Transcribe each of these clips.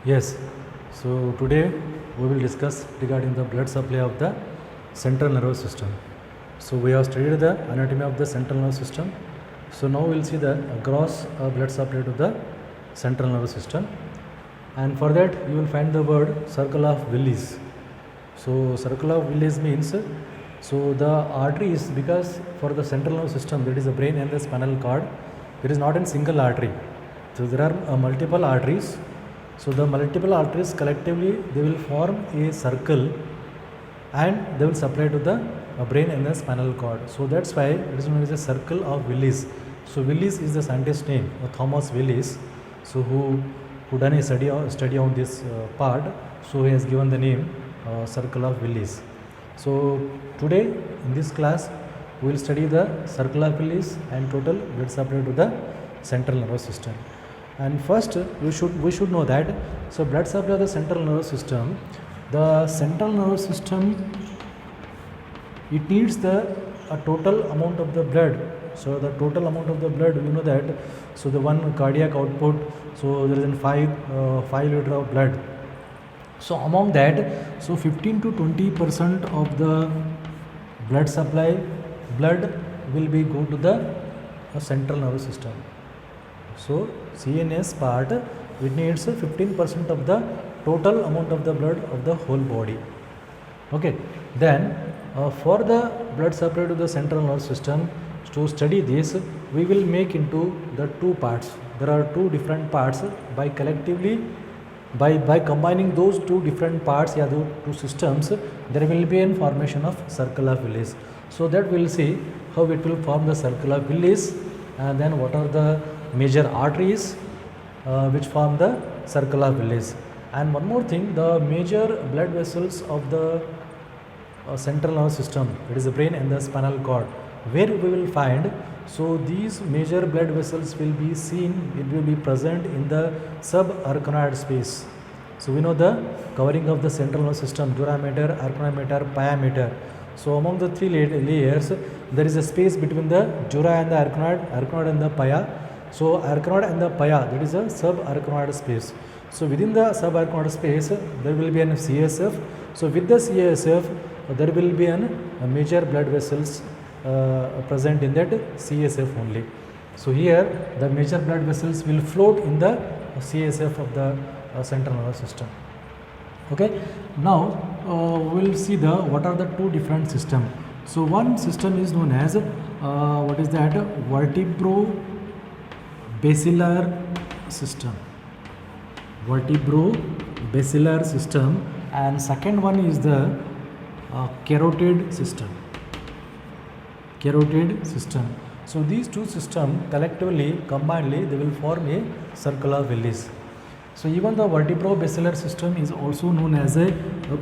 Yes, so today we will discuss regarding the blood supply of the central nervous system. So we have studied the anatomy of the central nervous system. So now we'll see the gross blood supply to the central nervous system. And for that you will find the word circle of Willis. So circle of Willis means so the artery is because for the central nervous system that is the brain and the spinal cord, there is not a single artery. So there are multiple arteries. So the multiple arteries collectively they will form a circle and they will supply to the brain and the spinal cord. So that's why it is known as a circle of Willis. So Willis is the scientist name, Thomas Willis. So who done a study on this part. So he has given the name circle of Willis. So today in this class we will study the circle of Willis and total blood supply to the central nervous system. And first we should know that so blood supply of the central nervous system, the central nervous system it needs the total amount of the blood. So the total amount of the blood we know that so the one cardiac output, so there is 5 liter of blood. So among that, so 15 to 20% of the blood supply blood will be go to the central nervous system. So CNS part it needs 15% of the total amount of the blood of the whole body. Okay, then for the blood supply to the central nervous system, to study this we will make into the two parts. There are two different parts. By collectively by combining those two different parts, yeah, those two systems, there will be a formation of circle of Willis. So that we will see how it will form the circle of Willis, and then what are the major arteries which form the circle of Willis. And one more thing, the major blood vessels of the central nervous system, it is the brain and the spinal cord, where we will find so these major blood vessels will be seen, it will be present in the subarachnoid space. So we know the covering of the central nervous system, dura mater, arachnoid mater, pia mater. So among the three layers there is a space between the dura and the arachnoid and the pia. So arachnoid and the pia, that is a subarachnoid space. So within the subarachnoid space there will be an CSF. So with the CSF there will be a major blood vessels present in that CSF only. So here the major blood vessels will float in the CSF of the central nervous system. Okay, now we will see the what are the two different system. So one system is known as what is that, vertebro-basilar system, vertebro-basilar system, and second one is the carotid system. So these two systems collectively, combinedly, they will form a circle of Willis. So even the vertebro-basilar system is also known as a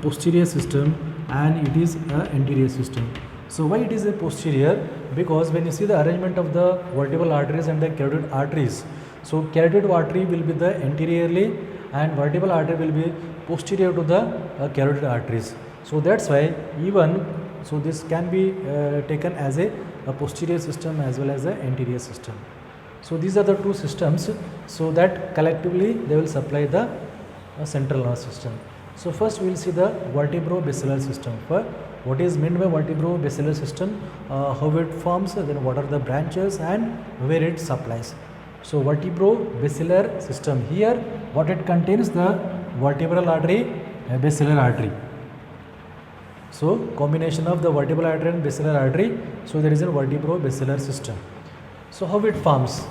posterior system, and it is an anterior system. So why it is a posterior? Because when you see the arrangement of the vertebral arteries and the carotid arteries, so carotid artery will be the anteriorly and vertebral artery will be posterior to the carotid arteries. So that's why even so this can be taken as a posterior system as well as an anterior system. So these are the two systems, so that collectively they will supply the central nervous system. So first we will see the vertebro-basilar system. What is meant by vertebro-basilar system, how it forms, then what are the branches and where it supplies. So vertebro-basilar system, here what it contains, the vertebral artery, basilar artery. So combination of the vertebral artery and basilar artery, so there is a vertebro-basilar system. So how it forms?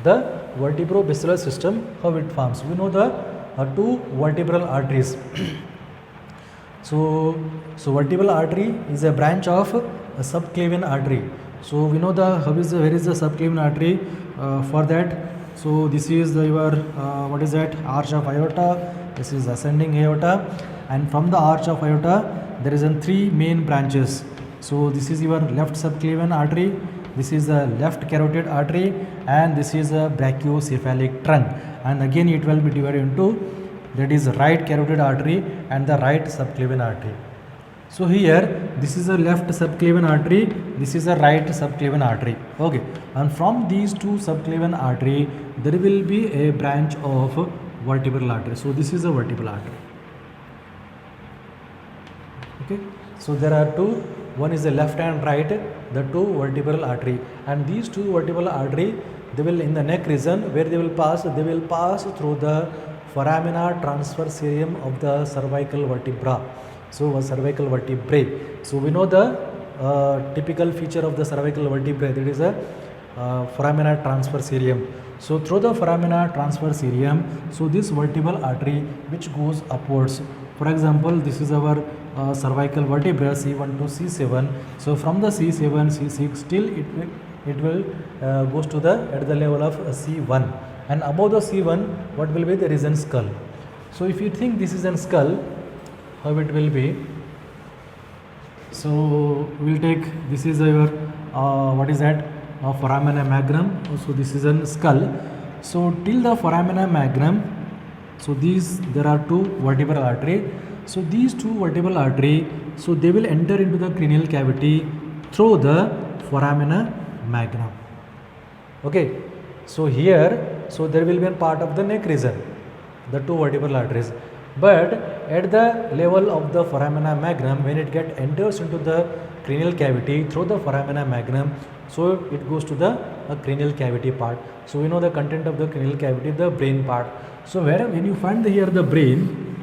The vertebro-basilar system, how it forms? We know the two vertebral arteries. So vertebral artery is a branch of a subclavian artery. So we know the where is the subclavian artery? For that, so this is the your what is that, arch of aorta. This is ascending aorta, and from the arch of aorta there is three main branches. So this is your left subclavian artery, this is the left carotid artery, and this is a brachiocephalic trunk, and again it will be divided into, that is right carotid artery and the right subclavian artery. So here this is a left subclavian artery, this is a right subclavian artery. Okay, and from these two subclavian artery there will be a branch of vertebral artery. So this is a vertebral artery. Okay, so there are two, one is the left and right, the two vertebral artery, and these two vertebral artery, they will in the neck region where they will pass through the foramina transverse cerium of the cervical vertebra. So cervical vertebrae. So we know the typical feature of the cervical vertebrae, that is a foramina transverse cerium. So through the foramina transverse cerium, so this vertebral artery which goes upwards. For example, this is our cervical vertebra C1 to C7. So from the C7, C6 till it will goes to the at the level of C1, and above the C1 what will be, there is a skull. So if you think this is a skull, how it will be? So we will take, this is your what is that, foramina magnum. So this is a skull. So till the foramina magnum, so these, there are two vertebral artery. So these two vertebral artery, so they will enter into the cranial cavity through the foramina magnum. Okay, so here, so there will be a part of the neck region, the two vertebral arteries, but at the level of the foramina magnum, when it enters into the cranial cavity through the foramina magnum, so it goes to the cranial cavity part. So we know the content of the cranial cavity, the brain part. So when you find here the brain,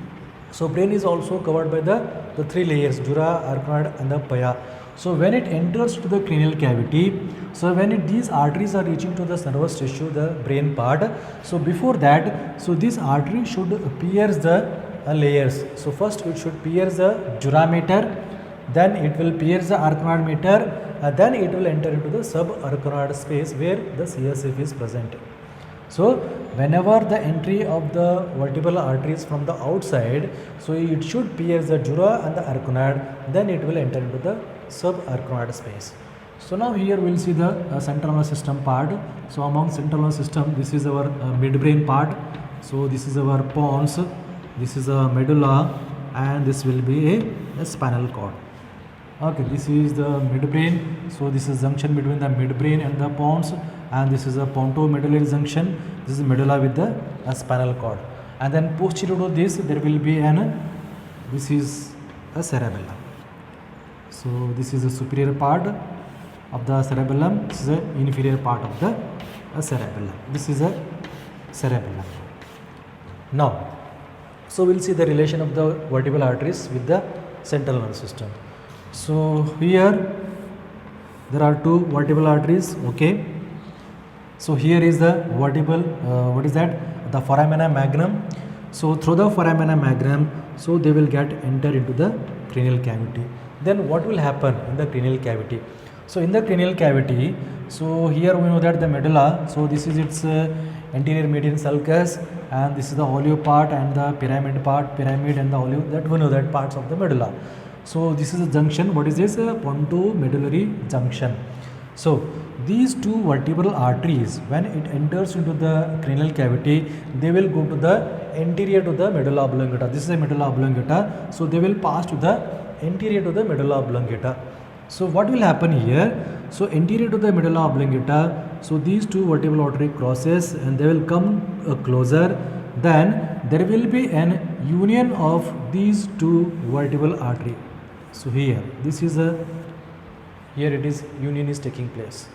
so brain is also covered by the three layers, dura, arachnoid and the paya. So when it enters to the cranial cavity, so when these arteries are reaching to the nervous tissue, the brain part, so before that, so this artery should pierce the layers. So first it should pierce the dura mater, then it will pierce the arachnoid mater, then it will enter into the subarachnoid space where the CSF is present. So whenever the entry of the vertebral arteries from the outside, so it should pierce the dura and the arachnoid, then it will enter into the subarachnoid space. So now here we will see the central nervous system part. So among central nervous system, this is our midbrain part. So this is our pons, this is a medulla, and this will be a spinal cord. Okay, this is the midbrain. So this is junction between the midbrain and the pons, and this is a pontomedullary junction. This is medulla with the spinal cord, and then posterior to this there will be this is a cerebellum. So this is the superior part of the cerebellum. This is the inferior part of the cerebellum. This is a cerebellum. Now, so we'll see the relation of the vertebral arteries with the central nervous system. So here there are two vertebral arteries. Okay, so here is the vertebral, what is that, the foramina magnum. So through the foramina magnum, so they will enter into the cranial cavity. Then what will happen in the cranial cavity? So in the cranial cavity, so here we know that the medulla, so this is its anterior median sulcus, and this is the oleo part and the pyramid part, pyramid and the oleo, that we know that parts of the medulla. So this is a junction. What is this? Pontomedullary junction. So these two vertebral arteries, when it enters into the cranial cavity, they will go to the anterior to the medulla oblongata. This is a medulla oblongata. So they will pass to the anterior to the medulla oblongata. So what will happen here? So anterior to the medulla oblongata, so these two vertebral artery crosses and they will come closer. Then there will be an union of these two vertebral artery. So here, this is here it is, union is taking place.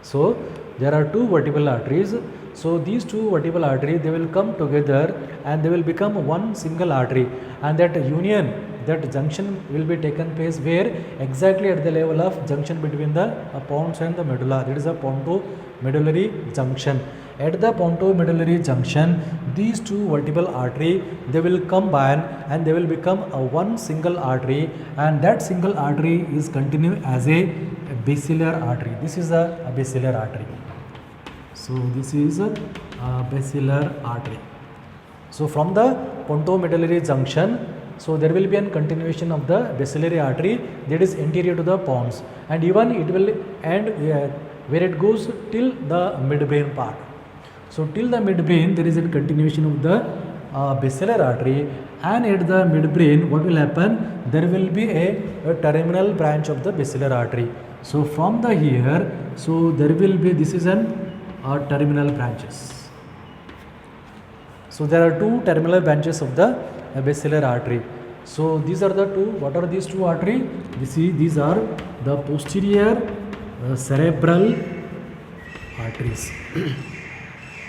So there are two vertebral arteries. So these two vertebral arteries, they will come together and they will become one single artery, and that union, that junction will be taken place where? Exactly at the level of junction between the pons and the medulla. That is a pontomedullary junction. At the pontomedullary junction, these two vertebral artery, they will combine and they will become one single artery, and that single artery is continued as a basilar artery. This is a basilar artery. So this is a basilar artery. So from the pontomedullary junction, so there will be a continuation of the basilar artery that is anterior to the pons, and even it will end where it goes till the midbrain part. So till the midbrain there is a continuation of the basilar artery, and at the midbrain what will happen? There will be a terminal branch of the basilar artery. So from the here, so there will be, this is an terminal branches. So there are two terminal branches of the basilar artery. So these are the two. What are these two arteries? These are the posterior cerebral arteries.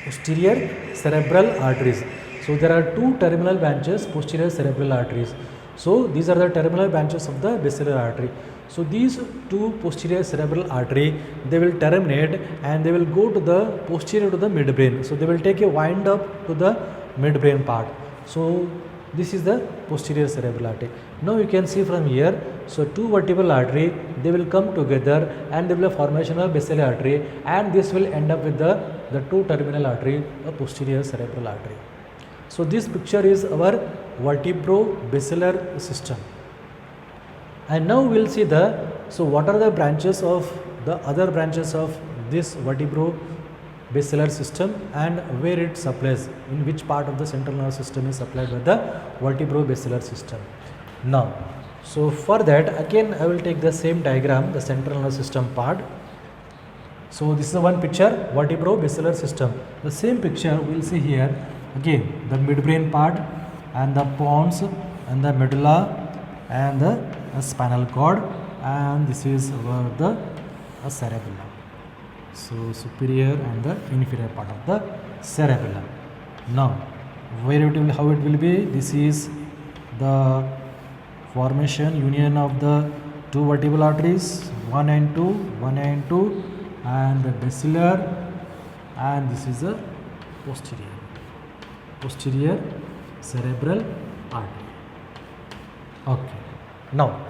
Posterior cerebral arteries. So there are two terminal branches, posterior cerebral arteries. So these are the terminal branches of the basilar artery. So these two posterior cerebral artery, they will terminate and they will go to the posterior to the midbrain. So they will take a wind up to the midbrain part. So this is the posterior cerebral artery. Now you can see from here, so two vertebral artery, they will come together and they will have formation of basilar artery, and this will end up with the two terminal artery, the posterior cerebral artery. So this picture is our vertebro-basilar system. And now we will see so what are the branches of the other branches of this vertebro-basilar system and where it supplies, in which part of the central nervous system is supplied by the vertebro-basilar system. Now, so for that again I will take the same diagram, the central nervous system part. So this is the one picture, vertebro-basilar system. The same picture we will see here again, the midbrain part and the pons and the medulla and the spinal cord, and this is the cerebellum. So superior and the inferior part of the cerebellum. Now where it will, how it will be, this is the formation union of the two vertebral arteries, 1 and 2, and the basilar, and this is the posterior cerebral artery. Okay. Now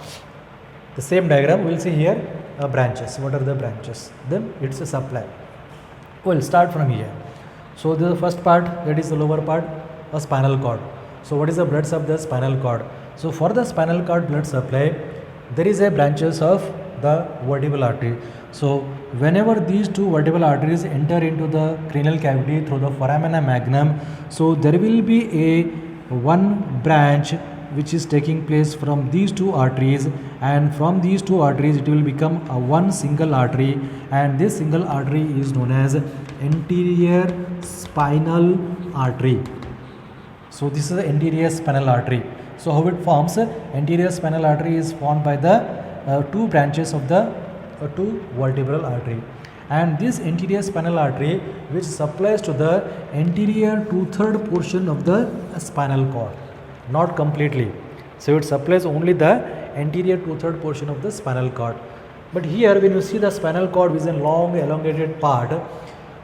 the same diagram we will see here, branches. What are the branches? Then it's a supply. We'll start from here. So the first part, that is the lower part, a spinal cord. So what is the blood supply of the spinal cord? So for the spinal cord blood supply, there is a branches of the vertebral artery. So whenever these two vertebral arteries enter into the cranial cavity through the foramina magnum, so there will be a one branch which is taking place from these two arteries, and from these two arteries it will become a one single artery, and this single artery is known as anterior spinal artery. So this is the anterior spinal artery. So how it forms? Anterior spinal artery is formed by the two branches of the two vertebral artery, and this anterior spinal artery which supplies to the anterior 2/3 portion of the spinal cord, not completely. So it supplies only the anterior 2/3 portion of the spinal cord. But here when you see the spinal cord is a long elongated part,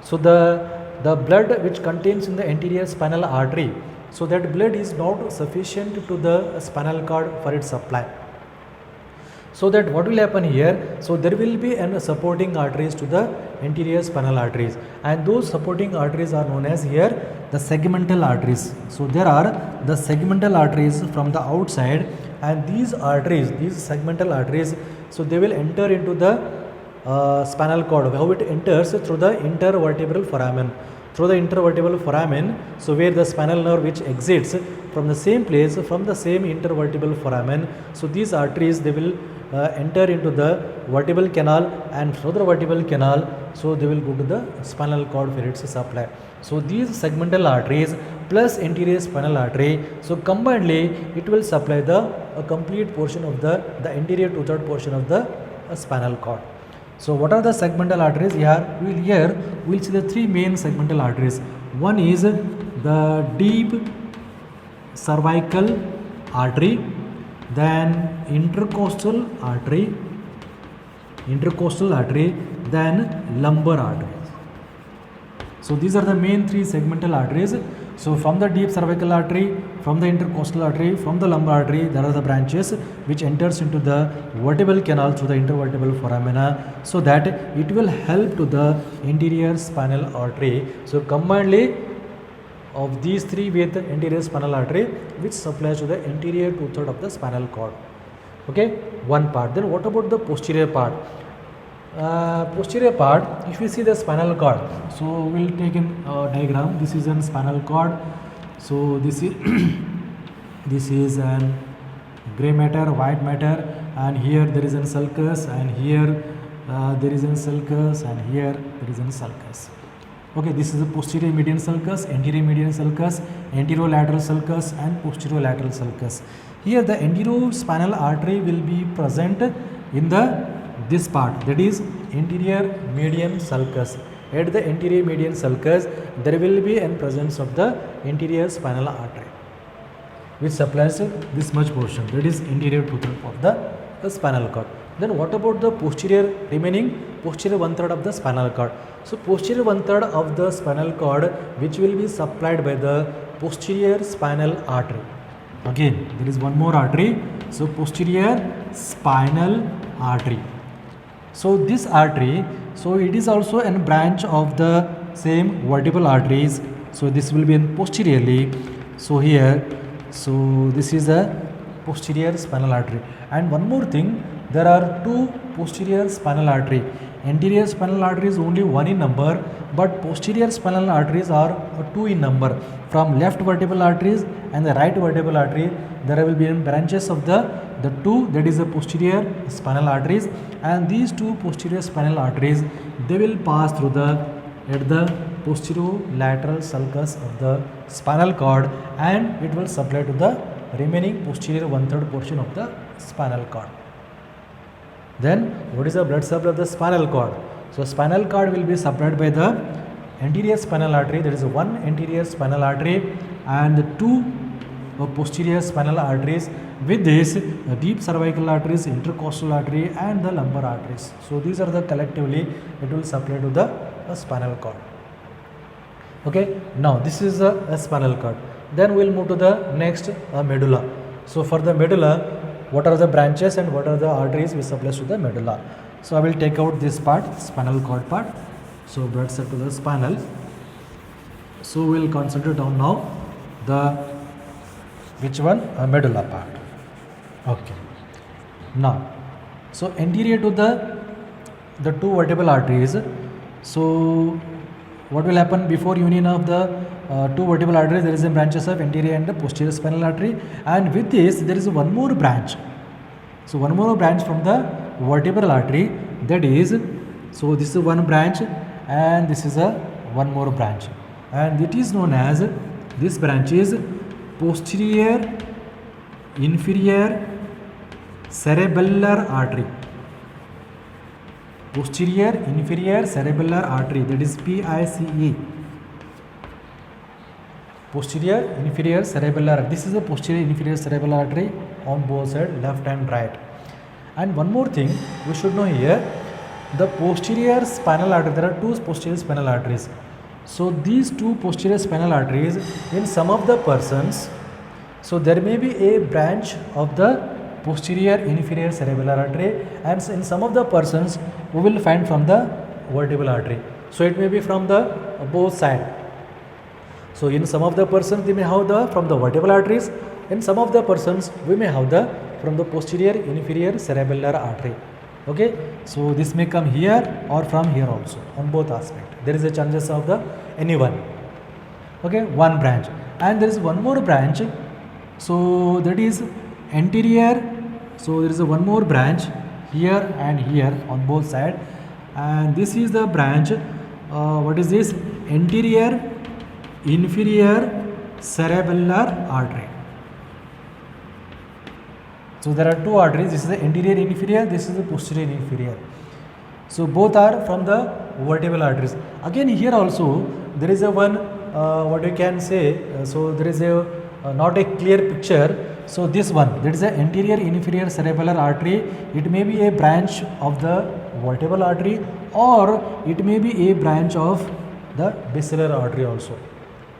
so the blood which contains in the anterior spinal artery, so that blood is not sufficient to the spinal cord for its supply. So that what will happen here, so there will be an supporting arteries to the anterior spinal arteries, and those supporting arteries are known as here the segmental arteries. So there are the segmental arteries from the outside, and these arteries, these segmental arteries, so they will enter into the spinal cord. How it enters? Through the intervertebral foramen. Through the intervertebral foramen, so where the spinal nerve which exits from the same place, from the same intervertebral foramen, so these arteries they will enter into the vertebral canal, and through the vertebral canal, so they will go to the spinal cord for its supply. So these segmental arteries plus anterior spinal artery, so combinedly it will supply the complete portion of the anterior 2/3 portion of the spinal cord. So what are the segmental arteries? Here we'll see the three main segmental arteries. One is the deep cervical artery, then intercostal artery, then lumbar artery. So these are the main three segmental arteries. So from the deep cervical artery, from the intercostal artery, from the lumbar artery, there are the branches which enters into the vertebral canal through the intervertebral foramina, so that it will help to the anterior spinal artery. So combinedly of these three with the anterior spinal artery which supplies to the anterior 2/3 of the spinal cord. Okay, one part. Then what about the posterior part? Posterior part, if you see the spinal cord, so we'll take in diagram. This is an spinal cord. So this is this is an gray matter, white matter, and here there is an sulcus, and here there is an sulcus, and here there is an sulcus. Okay, this is the posterior median sulcus, anterior median sulcus, anterolateral sulcus and posterolateral sulcus. Here the anterospinal artery will be present in this part, that is anterior median sulcus. At the anterior median sulcus there will be an presence of the anterior spinal artery which supplies this much portion, that is anterior two-thirds of the spinal cord. Then what about the remaining posterior one-third of the spinal cord? So posterior one-third of the spinal cord which will be supplied by the posterior spinal artery. Again there is one more artery, so posterior spinal artery. So this artery, so it is also a branch of the same vertebral arteries. So this will be in posteriorly. So here, so this is a posterior spinal artery. And one more thing, there are two posterior spinal artery. Anterior spinal artery is only one in number, but posterior spinal arteries are two in number. From left vertebral arteries and the right vertebral artery, there will be branches of the two, that is the posterior spinal arteries, and these two posterior spinal arteries, they will pass through at the posterolateral sulcus of the spinal cord, and it will supply to the remaining posterior one-third portion of the spinal cord. Then what is the blood supply of the spinal cord? So spinal cord will be supplied by the anterior spinal artery, there is one anterior spinal artery and two posterior spinal arteries. With this, the deep cervical arteries, intercostal artery and the lumbar arteries. So these are the collectively it will supply to the spinal cord. Okay, now this is a spinal cord. Then we will move to the next medulla. So for the medulla, what are the branches and what are the arteries which supplies to the medulla? So I will take out this part, spinal cord part. So blood supply to the spinal. So we will concentrate on now the which one? Medulla part. Okay. Now, so anterior to the two vertebral arteries. So what will happen before union of the two vertebral arteries? There is a branches of anterior and the posterior spinal artery, and with this there is one more branch. So one more branch from the vertebral artery, that is, so this is one branch and this is one more branch, and it is known as, this branch is posterior inferior cerebellar artery. Posterior inferior cerebellar artery, that is PICE. Posterior inferior cerebellar. This is the posterior inferior cerebellar artery on both sides, left and right. And one more thing we should know here, the posterior spinal artery, there are two posterior spinal arteries. So these two posterior spinal arteries, in some of the persons, so there may be a branch of the posterior inferior cerebellar artery, and in some of the persons we will find from the vertebral artery. So it may be from the both side. So in some of the persons they may have the from the vertebral arteries, in some of the persons we may have the from the posterior inferior cerebellar artery. Okay, so this may come here or from here also, on both aspects. There is a chances of the anyone. Okay, one branch, and there is one more branch. So that is anterior. So there is a one more branch here and here on both sides, and this is the branch. What is this? Anterior inferior cerebellar artery. So there are two arteries. This is the anterior inferior. This is the posterior inferior. So both are from the vertebral arteries. Again here also there is a one what you can say. So there is a not a clear picture. So this one, that is the anterior inferior cerebellar artery. It may be a branch of the vertebral artery, or it may be a branch of the basilar artery also.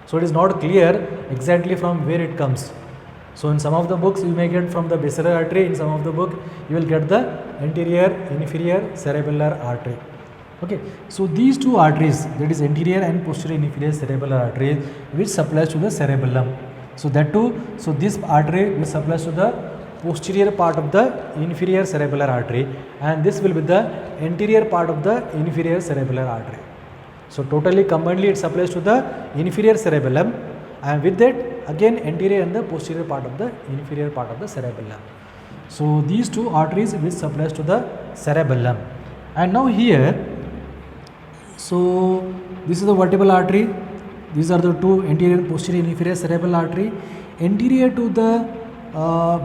So it is not clear exactly from where it comes. So in some of the books you may get from the basilar artery, in some of the book you will get the anterior inferior cerebellar artery. Okay, so these two arteries, that is anterior and posterior inferior cerebellar arteries, which supplies to the cerebellum. So that too, so this artery will supply to the posterior part of the inferior cerebellar artery, and this will be the anterior part of the inferior cerebellar artery. So totally combinedly it supplies to the inferior cerebellum, and with that again anterior and the posterior part of the inferior part of the cerebellum. So these two arteries which supplies to the cerebellum. And now here, so this is the vertebral artery, These are the two anterior and posterior inferior cerebral artery. Anterior to the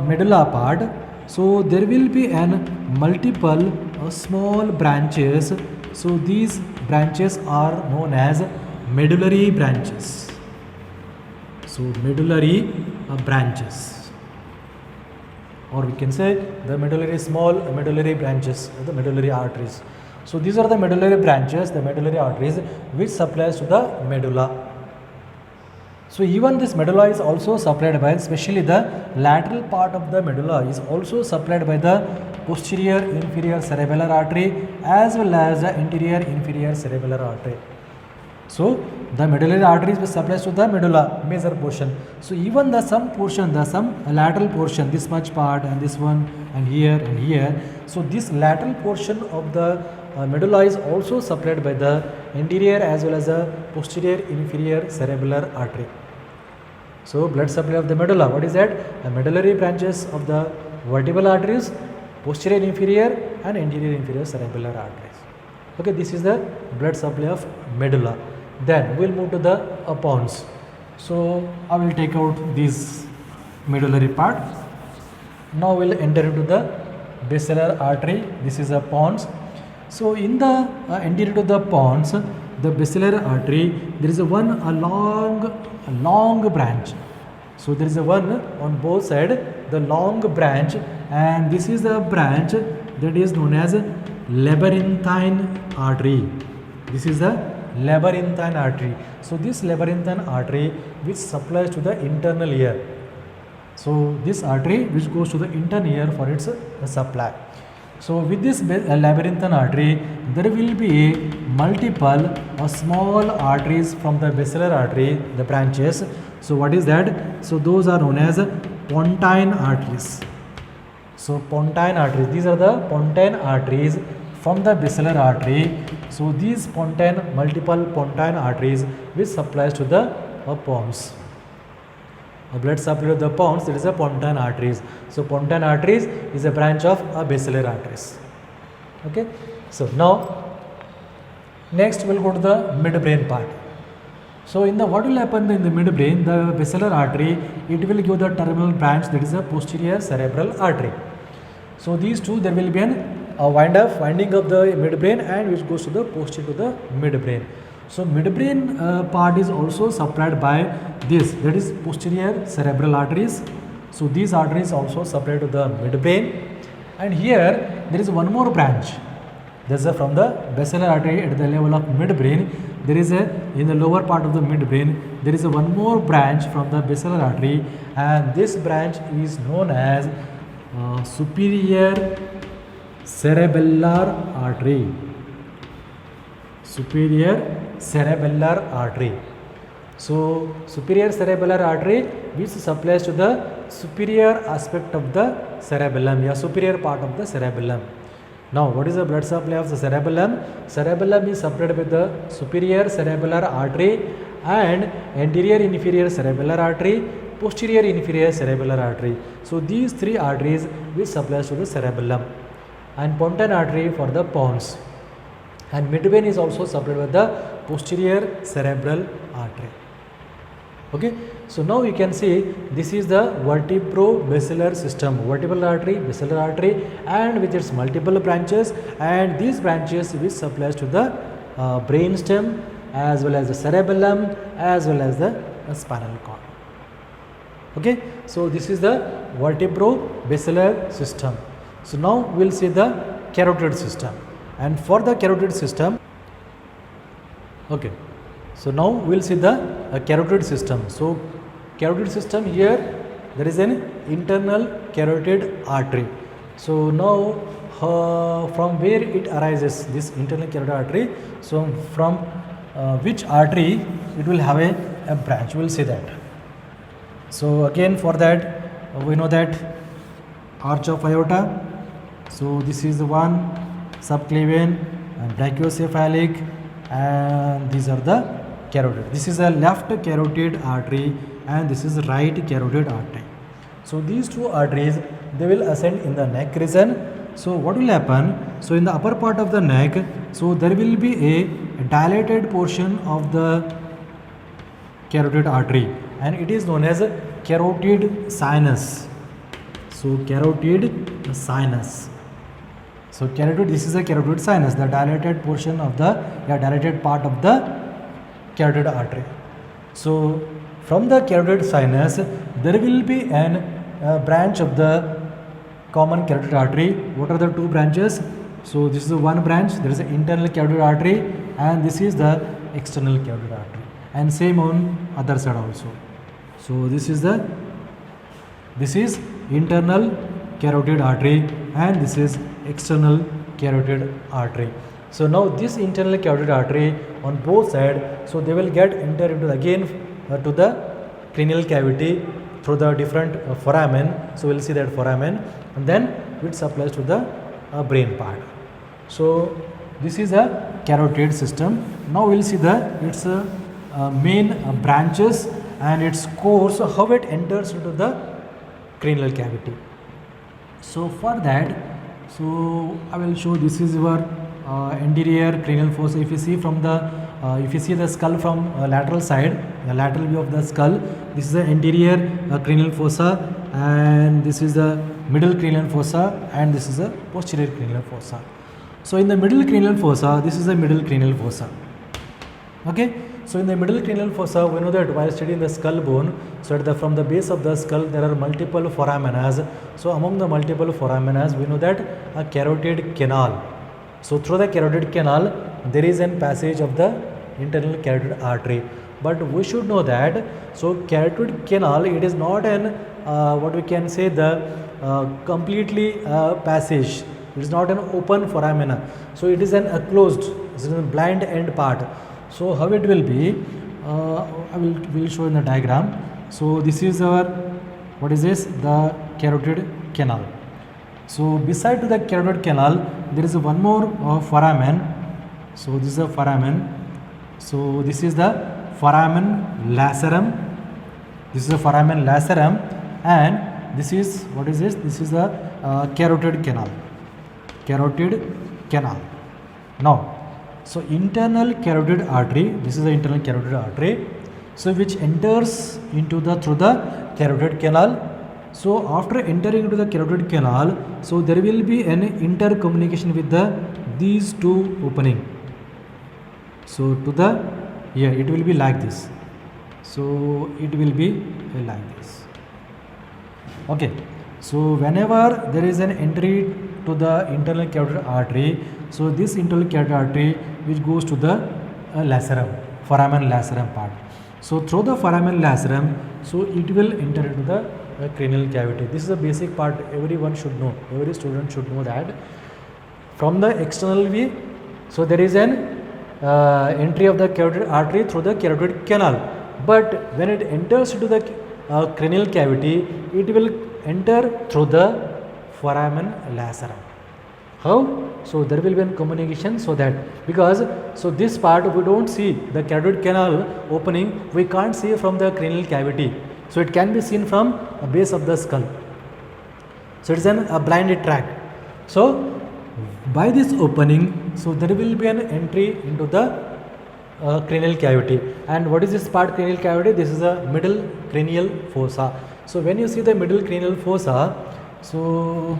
medulla part, so there will be an multiple small branches. So these branches are known as medullary branches. So medullary branches, or we can say the medullary small medullary branches, the medullary arteries. So these are the medullary branches, the medullary arteries which supplies to the medulla. So even this medulla is also supplied by, especially the lateral part of the medulla is also supplied by the posterior inferior cerebellar artery as well as the anterior inferior cerebellar artery. So the medullary arteries which supplies to the medulla, major portion. So even the some portion, the some lateral portion, this much part and this one and here. So this lateral portion of the medulla is also supplied by the anterior as well as the posterior inferior cerebellar artery. So blood supply of the medulla, what is that? The medullary branches of the vertebral arteries, posterior inferior and anterior inferior cerebellar arteries. Okay, this is the blood supply of medulla. Then we will move to the pons. So I will take out this medullary part. Now we will enter into the basilar artery. This is a pons. So in the anterior to the pons, the basilar artery, there is a long branch. So there is a one on both sides, the long branch, and this is the branch that is known as labyrinthine artery. This is the labyrinthine artery. So this labyrinthine artery which supplies to the internal ear. So this artery which goes to the internal ear for its supply. So with this labyrinthine artery, there will be multiple small arteries from the basilar artery, the branches. So what is that? So those are known as pontine arteries. So pontine arteries, these are the pontine arteries from the basilar artery. So these multiple pontine arteries which supplies to the pons. A blood supply to the pons, there is a pontine arteries. So pontine arteries is a branch of basilar arteries. Okay. So now next we will go to the midbrain part. So in the what will happen in the midbrain, the basilar artery, it will give the terminal branch, that is a posterior cerebral artery. So these two, there will be a winding of the midbrain and which goes to the posterior to the midbrain. So midbrain part is also supplied by this, that is posterior cerebral arteries. So these arteries also supply to the midbrain, and here there is one more branch. There is from the basilar artery at the level of midbrain. There is in the lower part of the midbrain, there is one more branch from the basilar artery, and this branch is known as superior cerebellar artery. Superior cerebellar artery. So superior cerebellar artery which supplies to the superior aspect of the cerebellum, yeah, superior part of the cerebellum. Now what is the blood supply of the cerebellum? Cerebellum is supplied by the superior cerebellar artery and anterior inferior cerebellar artery, posterior inferior cerebellar artery. So these three arteries which supplies to the cerebellum, and pontine artery for the pons, and midbrain is also supplied with the posterior cerebral artery. Okay, so now you can see this is the vertebro-basilar system, vertebral artery, basilar artery, and with its multiple branches, and these branches which supplies to the brain stem as well as the cerebellum as well as the spinal cord. Okay, so this is the vertebro-basilar system. So now we will see the carotid system, and for the carotid system, okay, so now we will see the carotid system. So carotid system, here there is an internal carotid artery. So now from where it arises, this internal carotid artery, so from which artery it will have a branch, we will see that. So again for that we know that arch of aorta, so this is the one, subclavian and brachiocephalic, and these are the carotid. This is a left carotid artery and this is right carotid artery. So these two arteries, they will ascend in the neck region. So what will happen? So in the upper part of the neck, so there will be a dilated portion of the carotid artery, and it is known as carotid sinus. So carotid sinus. So carotid, this is a carotid sinus, the dilated portion of the dilated part of the carotid artery. So from the carotid sinus there will be an branch of the common carotid artery. What are the two branches? So this is the one branch, there is an internal carotid artery, and this is the external carotid artery, and same on other side also. So this is internal carotid artery, and this is external carotid artery. So now this internal carotid artery on both sides, so they will get enter into again to the cranial cavity through the different foramen. So we'll see that foramen, and then it supplies to the brain part. So this is a carotid system. Now we'll see its main branches and its course, how it enters into the cranial cavity. So for that, so I will show, this is your anterior cranial fossa. If you see from the if you see the skull from lateral side, the lateral view of the skull, this is the anterior cranial fossa, and this is the middle cranial fossa, and this is the posterior cranial fossa. So in the middle cranial fossa, this is the middle cranial fossa. Okay. So in the middle cranial fossa, we know that while studying the skull bone, so from the base of the skull there are multiple foramina. So among the multiple foramina, we know that a carotid canal. So through the carotid canal there is an passage of the internal carotid artery. But we should know that, so carotid canal, it is not an what we can say the completely passage. It is not an open foramina. So it is an closed, it is a blind end part. So how it will be, I will show in the diagram. So this is our, what is this, the carotid canal. So beside to the carotid canal there is one more foramen. So this is a foramen. So this is the foramen lacerum. This is the foramen lacerum, and this is, what is this? This is the carotid canal. Carotid canal. Now, so internal carotid artery, this is the internal carotid artery, so which enters into the through the carotid canal. So after entering into the carotid canal, so there will be an intercommunication with these two opening. So to the here it will be like this. So it will be like this. Okay. So whenever there is an entry to the internal carotid artery, so this internal carotid artery which goes to the lacerum, foramen lacerum part. So through the foramen lacerum, so it will enter into the cranial cavity. This is a basic part everyone should know, every student should know that. From the external view, so there is an entry of the carotid artery through the carotid canal, but when it enters into the cranial cavity, it will enter through the foramen lacerum. How? So there will be a communication, so that, because so this part we don't see the carotid canal opening, we can't see from the cranial cavity. So it can be seen from the base of the skull. So it is a blinded track. So by this opening, so there will be an entry into the cranial cavity. And what is this part, cranial cavity? This is a middle cranial fossa. So when you see the middle cranial fossa, so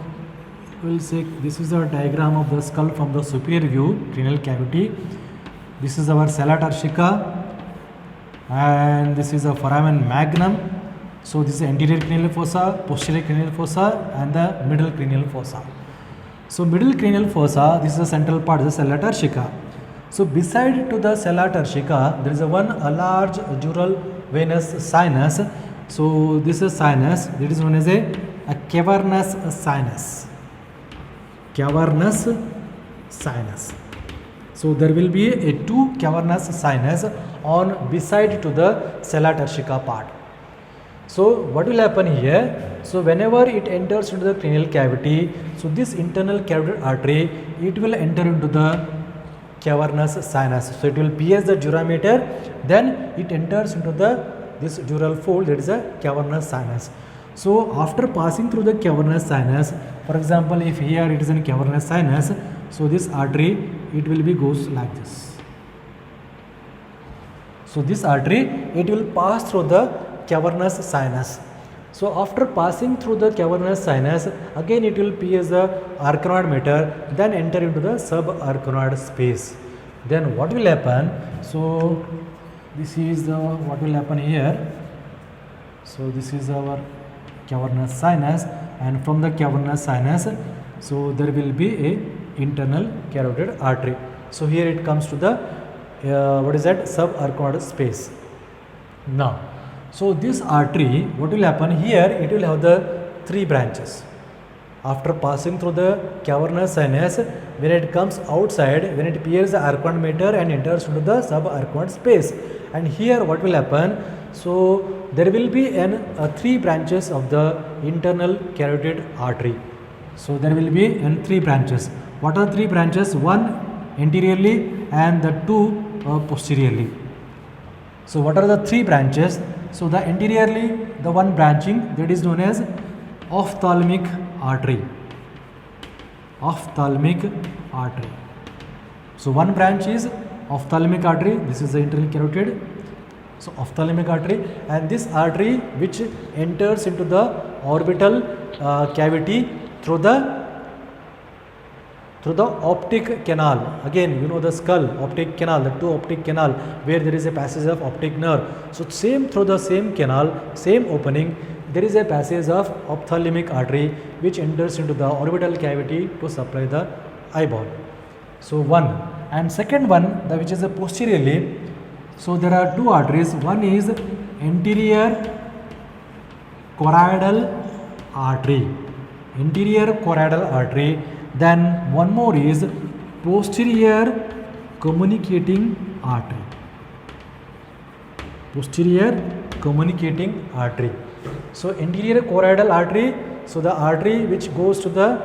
we'll say this is a diagram of the skull from the superior view, cranial cavity. This is our sella turcica, and this is a foramen magnum. So this is anterior cranial fossa, posterior cranial fossa, and the middle cranial fossa. So middle cranial fossa, this is the central part, the sella turcica. So beside to the sella turcica, there is a large dural venous sinus. So this is sinus, that is known as a cavernous sinus. Cavernous sinus. So there will be a two cavernous sinus on beside to the sella turcica part. So what will happen here? So whenever it enters into the cranial cavity, so this internal carotid artery, it will enter into the cavernous sinus. So it will pierce the dura mater, then it enters into this dural fold, that is a cavernous sinus. So after passing through the cavernous sinus, for example, if here it is in cavernous sinus, so this artery, it will be goes like this. So this artery, it will pass through the cavernous sinus. So after passing through the cavernous sinus, again it will pierce the arachnoid matter, then enter into the subarachnoid space. Then what will happen? So this is the what will happen here. So this is our cavernous sinus, and from the cavernous sinus, so there will be a internal carotid artery. So here it comes to the what is that, subarachnoid space. Now, so this artery, what will happen here? It will have the three branches. After passing through the cavernous sinus, when it comes outside, when it pierces the arachnoid matter and enters into the subarachnoid space, and here what will happen? So there will be three branches of the internal carotid artery. So there will be three branches. What are three branches? One anteriorly and the two posteriorly. So what are the three branches? So the anteriorly, the one branching, that is known as ophthalmic artery. Ophthalmic artery. So one branch is ophthalmic artery. This is the internal carotid. So ophthalmic artery, and this artery which enters into the orbital cavity through the optic canal. Again, you know the skull, optic canal, the two optic canal where there is a passage of optic nerve. So same through the same canal, same opening, there is a passage of ophthalmic artery which enters into the orbital cavity to supply the eyeball. So one, and second one, the which is the posteriorly. So there are two arteries. One is anterior choroidal artery. Anterior choroidal artery. Then one more is posterior communicating artery. Posterior communicating artery. So anterior choroidal artery, so the artery which goes to the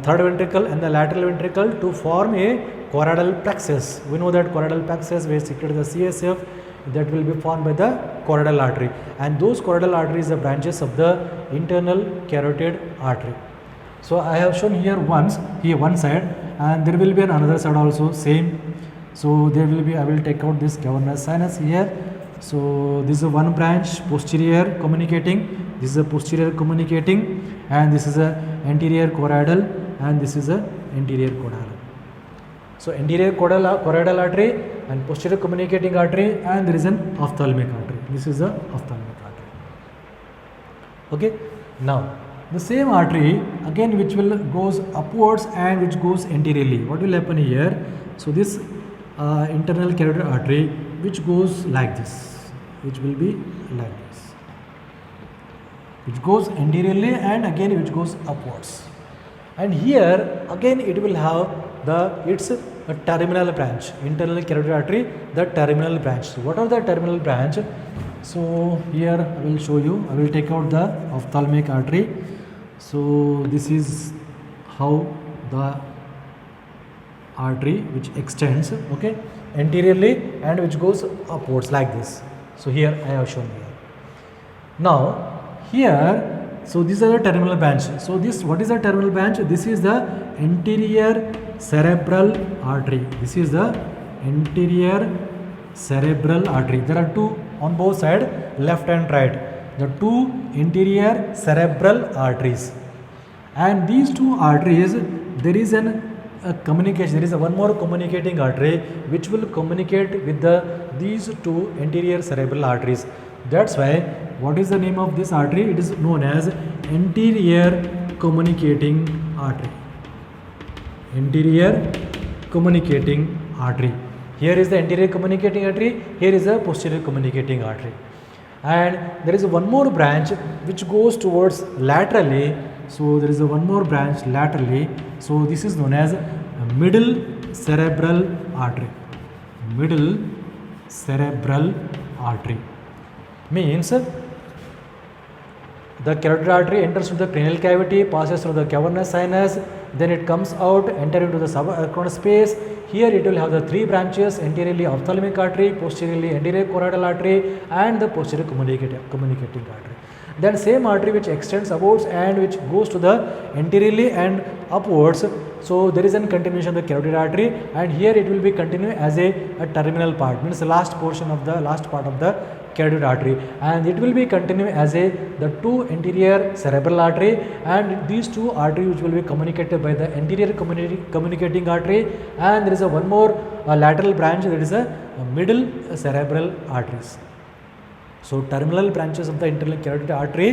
third ventricle and the lateral ventricle to form a choroidal plexus. We know that choroidal plexus where secreted the CSF, that will be formed by the choroidal artery, and those choroidal arteries are branches of the internal carotid artery. So I have shown here once, here one side, and there will be another side also same. So there will be, I will take out this cavernous sinus here. So this is one branch posterior communicating, this is a posterior communicating, and this is a anterior choroidal, and this is a anterior choroidal. So anterior choroidal artery and posterior communicating artery, and there is an ophthalmic artery. This is the ophthalmic artery. Okay. Now the same artery again which will goes upwards and which goes anteriorly. What will happen here? So this internal carotid artery which goes like this, which will be like this, which goes anteriorly and again which goes upwards. And here again it will have its terminal branch, internal carotid artery, the terminal branch. So what are the terminal branch? So here I will show you. I will take out the ophthalmic artery. So this is how the artery which extends, okay, anteriorly and which goes upwards like this. So here I have shown here. Now here, so these are the terminal branch. So this, what is the terminal branch? This is the anterior cerebral artery. This is the anterior cerebral artery. There are two on both sides, left and right. The two anterior cerebral arteries, and these two arteries, there is a communication. There is one more communicating artery which will communicate with these two anterior cerebral arteries. That's why what is the name of this artery? It is known as anterior communicating artery. Anterior communicating artery. Here is the anterior communicating artery. Here is the posterior communicating artery. And there is one more branch which goes towards laterally. So there is one more branch laterally. So this is known as middle cerebral artery. Middle cerebral artery means the carotid artery enters through the cranial cavity, passes through the cavernous sinus, then it comes out, enter into the subarachnoid space. Here it will have the three branches, anteriorly ophthalmic artery, posteriorly anterior choroidal artery, and the posterior communicating artery. Then same artery which extends upwards and which goes to the anteriorly and upwards. So there is a continuation of the carotid artery, and here it will be continued as a terminal part, means the last part of the carotid artery, and it will be continue as the two anterior cerebral artery, and these two arteries which will be communicated by the anterior communicating artery, and there is a one more lateral branch, that is a middle cerebral arteries. So terminal branches of the internal carotid artery,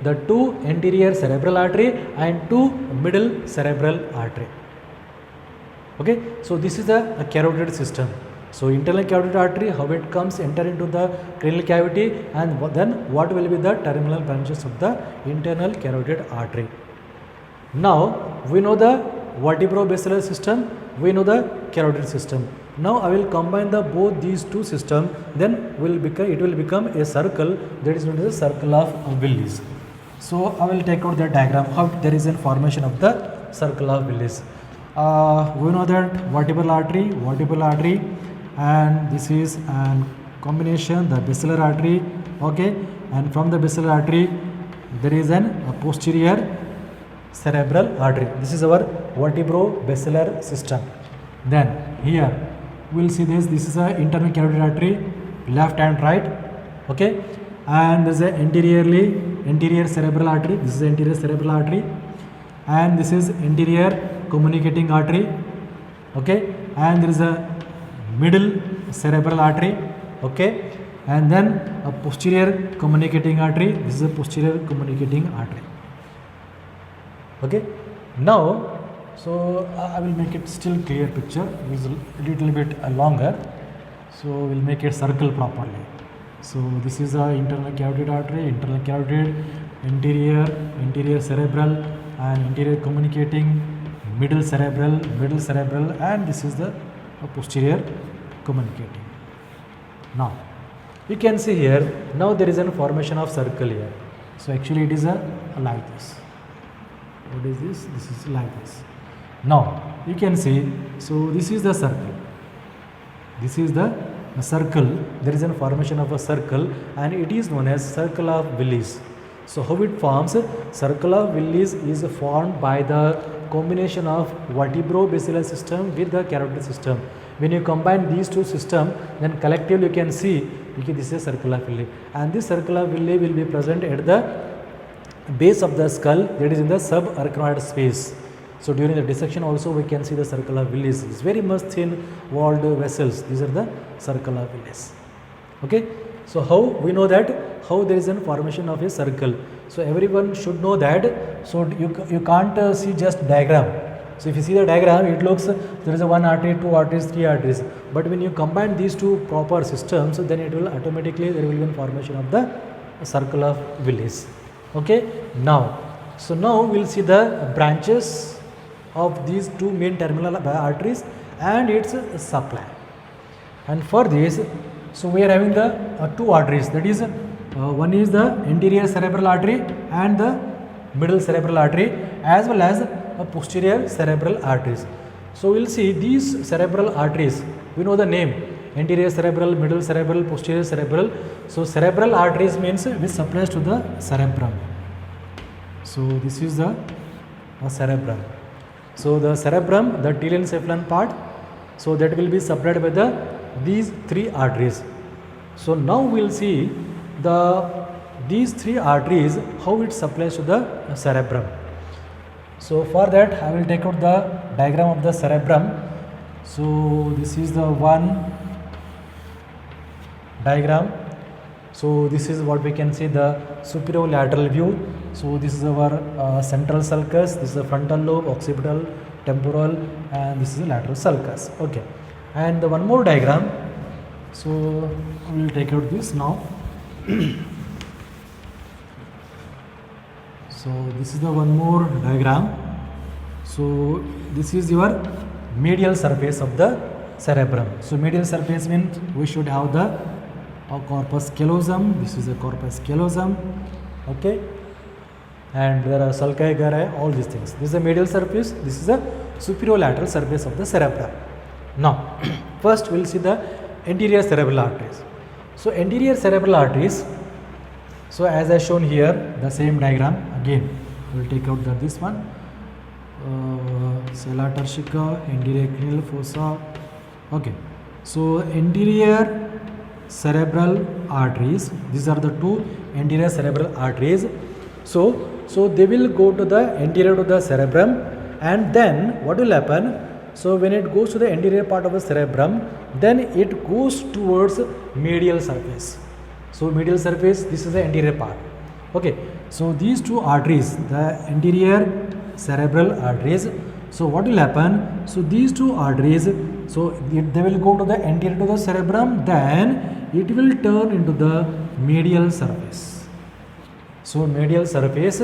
the two anterior cerebral artery and two middle cerebral artery. Okay, so this is a carotid system. So internal carotid artery, how it comes enter into the cranial cavity, and then what will be the terminal branches of the internal carotid artery. Now we know the vertebrobasilar system, we know the carotid system. Now I will combine the both these two systems, then it will become a circle, that is known as the circle of Willis. So I will take out the diagram how there is a formation of the circle of Willis. We know that vertebral artery, and this is an combination, the basilar artery, okay, and from the basilar artery there is a posterior cerebral artery. This is our vertebrobasilar system. Then here we will see this is a internal carotid artery, left and right, okay, and there is a anterior cerebral artery, this is anterior cerebral artery, and this is anterior communicating artery, okay, and there is a middle cerebral artery, okay, and then a posterior communicating artery, this is a posterior communicating artery, okay. Now so I will make it still clear picture, it is a little bit longer, so we will make it circle properly. So this is the internal carotid artery, internal carotid, anterior cerebral and anterior communicating, middle cerebral, and this is the posterior communicating. Now you can see here, now there is a formation of circle here. So actually it is a like this. What is this? This is like this. Now you can see, so this is the circle. This is the circle. There is a formation of a circle, and it is known as circle of Willis. So how it forms? Circle of Willis is formed by the combination of vertebrobasilar system with the carotid system. When you combine these two systems, then collectively you can see this is a circle of Willis, and this circle of Willis will be present at the base of the skull, that is in the subarachnoid space. So during the dissection also we can see the circle of Willis. It's very much thin walled vessels. These are the circle of Willis. Okay. So how we know that, how there is a formation of a circle. So everyone should know that. So you can't see just diagram. So if you see the diagram, it looks there is a one artery, two arteries, three arteries. But when you combine these two proper systems, then it will automatically there will be a formation of the circle of Willis. Okay. Now we'll see the branches of these two main terminal arteries and its supply. And for this, so we are having the two arteries, that is one is the anterior cerebral artery and the middle cerebral artery, as well as posterior cerebral arteries. So we'll see these cerebral arteries, we know the name, anterior cerebral, middle cerebral, posterior cerebral. So cerebral arteries means which supplies to the cerebrum. So this is the cerebrum. So the cerebrum, the telencephalon part, so that will be supplied by these three arteries. So now we will see these three arteries, how it supplies to the cerebrum. So for that I will take out the diagram of the cerebrum. So this is the one diagram. So this is what we can see, the superolateral view. So this is our central sulcus, this is the frontal lobe, occipital, temporal, and this is the lateral sulcus. Okay. And the one more diagram. So we will take out this now. So this is the one more diagram. So this is your medial surface of the cerebrum. So medial surface means we should have the corpus callosum. This is the corpus callosum, okay, and there are sulci, gyri, all these things. This is the medial surface, this is the superolateral surface of the cerebrum. Now first we will see the anterior cerebral arteries. So anterior cerebral arteries, so as I shown here, the same diagram again, we will take out this one, sella turcica, anterior cranial fossa, okay. So anterior cerebral arteries. These are the two anterior cerebral arteries. So they will go to the anterior to the cerebrum, and then what will happen? So when it goes to the anterior part of the cerebrum, then it goes towards medial surface. So medial surface, this is the anterior part. Okay, so these two arteries, the anterior cerebral arteries, so what will happen? So these two arteries, so they will go to the anterior to the cerebrum, then it will turn into the medial surface. So medial surface,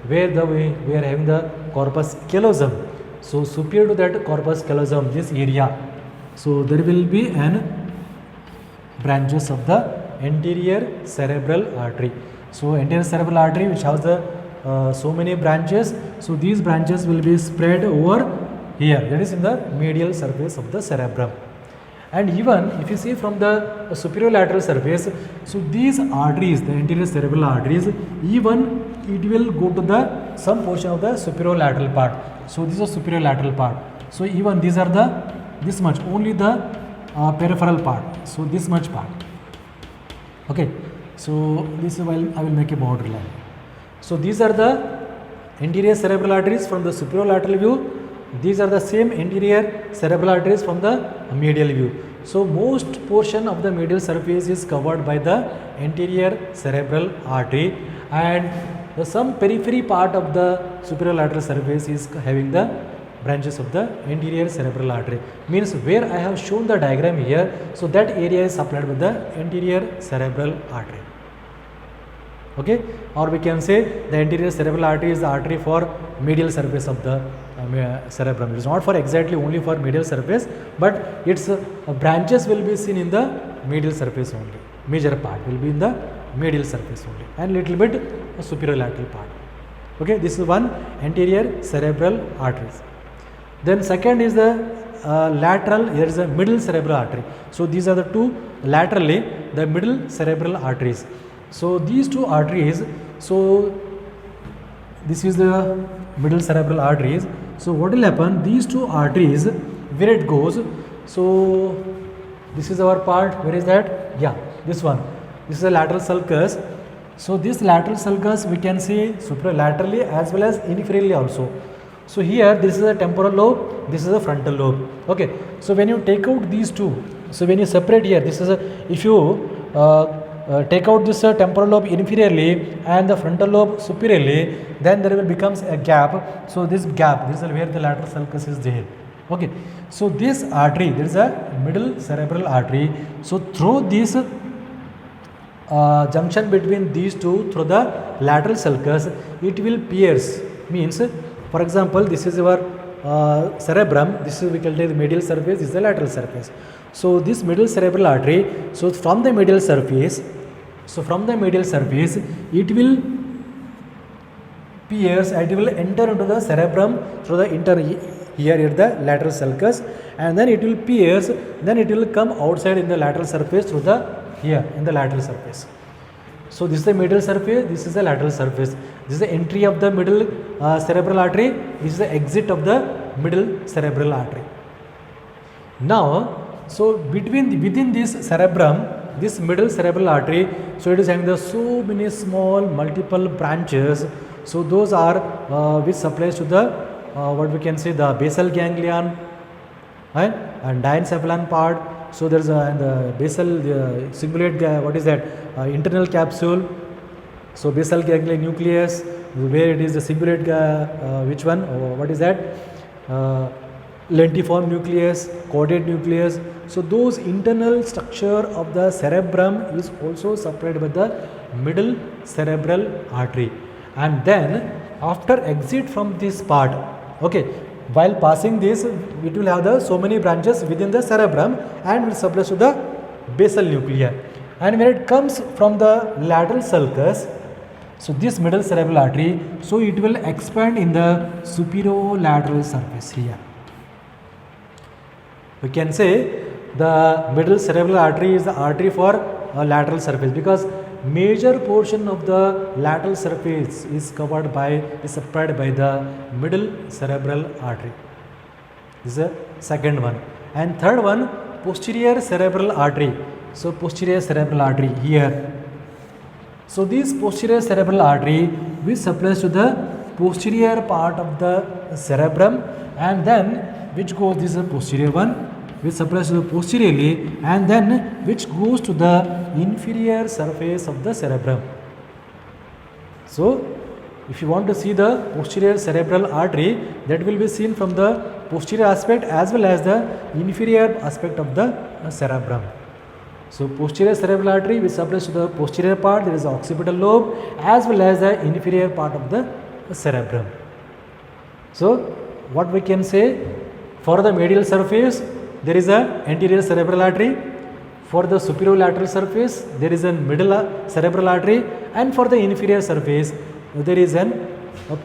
where we are having the corpus callosum. So superior to that corpus callosum, this area, so there will be an branches of the anterior cerebral artery. So anterior cerebral artery, which has the so many branches, so these branches will be spread over here, that is in the medial surface of the cerebrum. And even if you see from the superior lateral surface, so these arteries, the anterior cerebral arteries, even it will go to the some portion of the superior lateral part. So this is a superior lateral part. So even these are the this much, only the peripheral part. So this much part. Okay. So this is why I will make a boundary line. So these are the anterior cerebral arteries from the superior lateral view. These are the same anterior cerebral arteries from the medial view. So most portion of the medial surface is covered by the anterior cerebral artery, and some periphery part of the superior lateral surface is having the branches of the anterior cerebral artery. Means where I have shown the diagram here, so that area is supplied with the anterior cerebral artery. Okay, or we can say the anterior cerebral artery is the artery for medial surface of the cerebrum. It is not for exactly only for medial surface, but its branches will be seen in the medial surface only. Major part will be in the medial surface only, and little bit superior lateral part. Okay, this is one anterior cerebral arteries. Then second is the lateral. Here is the middle cerebral artery. So these are the two laterally the middle cerebral arteries. So these two arteries, so this is the middle cerebral arteries. So what will happen? These two arteries, where it goes, so this is our part. Where is that? Yeah, this one. This is the lateral sulcus. So this lateral sulcus we can see superlaterally as well as inferiorly also. So here this is the temporal lobe, this is the frontal lobe. Okay. So when you take out these two, so when you separate here, this is a, if you take out this temporal lobe inferiorly and the frontal lobe superiorly, then there will becomes a gap. So this gap, this is where the lateral sulcus is there. Okay. So this artery, there is a middle cerebral artery. So through this junction between these two, through the lateral sulcus, it will pierce. Means, for example, this is our cerebrum. This is we can take the medial surface. This is the lateral surface. So this middle cerebral artery. So from the medial surface. So from the medial surface, it will pierce. It will enter into the cerebrum through the here the lateral sulcus, and then it will pierce. Then it will come outside in the lateral surface through the here in the lateral surface. So this is the medial surface, this is the lateral surface. This is the entry of the middle cerebral artery, this is the exit of the middle cerebral artery. Now, so within this cerebrum, this middle cerebral artery, so it is having the so many small multiple branches. So those are which supplies to the what we can say the basal ganglion and diencephalon part. So there is the basal cingulate, what is that, internal capsule. So basal ganglion nucleus, where it is the cingulate, which one, what is that, lentiform nucleus, chordate nucleus. So those internal structure of the cerebrum is also supplied by the middle cerebral artery. And then after exit from this part, okay, while passing this, it will have the so many branches within the cerebrum and will supply to the basal nuclei. And when it comes from the lateral sulcus, so this middle cerebral artery, so it will expand in the superolateral surface here. We can say the middle cerebral artery is the artery for lateral surface, because major portion of the lateral surface is covered by, is supplied by the middle cerebral artery. This is the second one. And third one, posterior cerebral artery. So posterior cerebral artery here. So this posterior cerebral artery which supplies to the posterior part of the cerebrum, and then which goes, this is the posterior one, which supplies to the posteriorly, and then which goes to the inferior surface of the cerebrum. So if you want to see the posterior cerebral artery, that will be seen from the posterior aspect as well as the inferior aspect of the cerebrum. So posterior cerebral artery which supplies to the posterior part, there is the occipital lobe as well as the inferior part of the cerebrum. So what we can say, for the medial surface there is a anterior cerebral artery, for the superior lateral surface there is a middle cerebral artery, and for the inferior surface there is a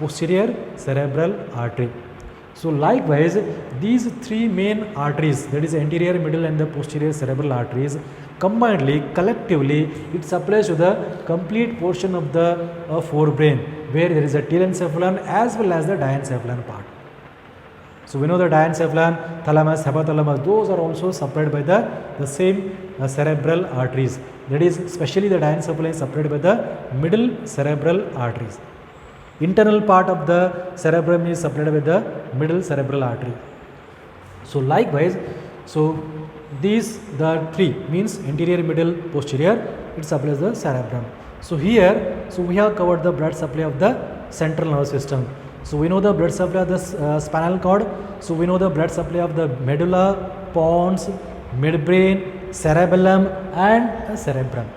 posterior cerebral artery. So likewise these three main arteries, that is anterior, middle and the posterior cerebral arteries, combinedly, collectively, it supplies to the complete portion of the forebrain, where there is a telencephalon as well as the diencephalon part. So we know the diencephalon, thalamus, hypothalamus, those are also supplied by the same cerebral arteries. That is, especially the diencephalon is supplied by the middle cerebral arteries. Internal part of the cerebrum is supplied by the middle cerebral artery. So likewise, so these the three means anterior, middle, posterior, it supplies the cerebrum. So here, so we have covered the blood supply of the central nervous system. So we know the blood supply of the spinal cord. So we know the blood supply of the medulla, pons, midbrain, cerebellum and cerebrum.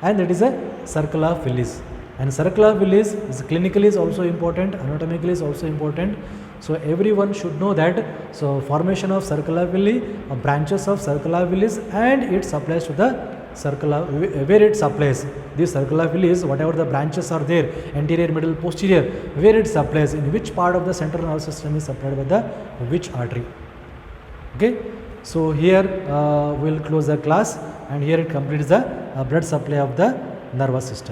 And that is a circle of Willis. And circle of Willis is clinically is also important, anatomically is also important. So everyone should know that. So formation of circle of Willis, branches of circle of Willis, and it supplies to the circle of, where it supplies this circle of Willis, whatever the branches are there, anterior, middle, posterior, where it supplies, in which part of the central nervous system is supplied by the which artery. Okay, so here we'll close the class, and here it completes the blood supply of the nervous system.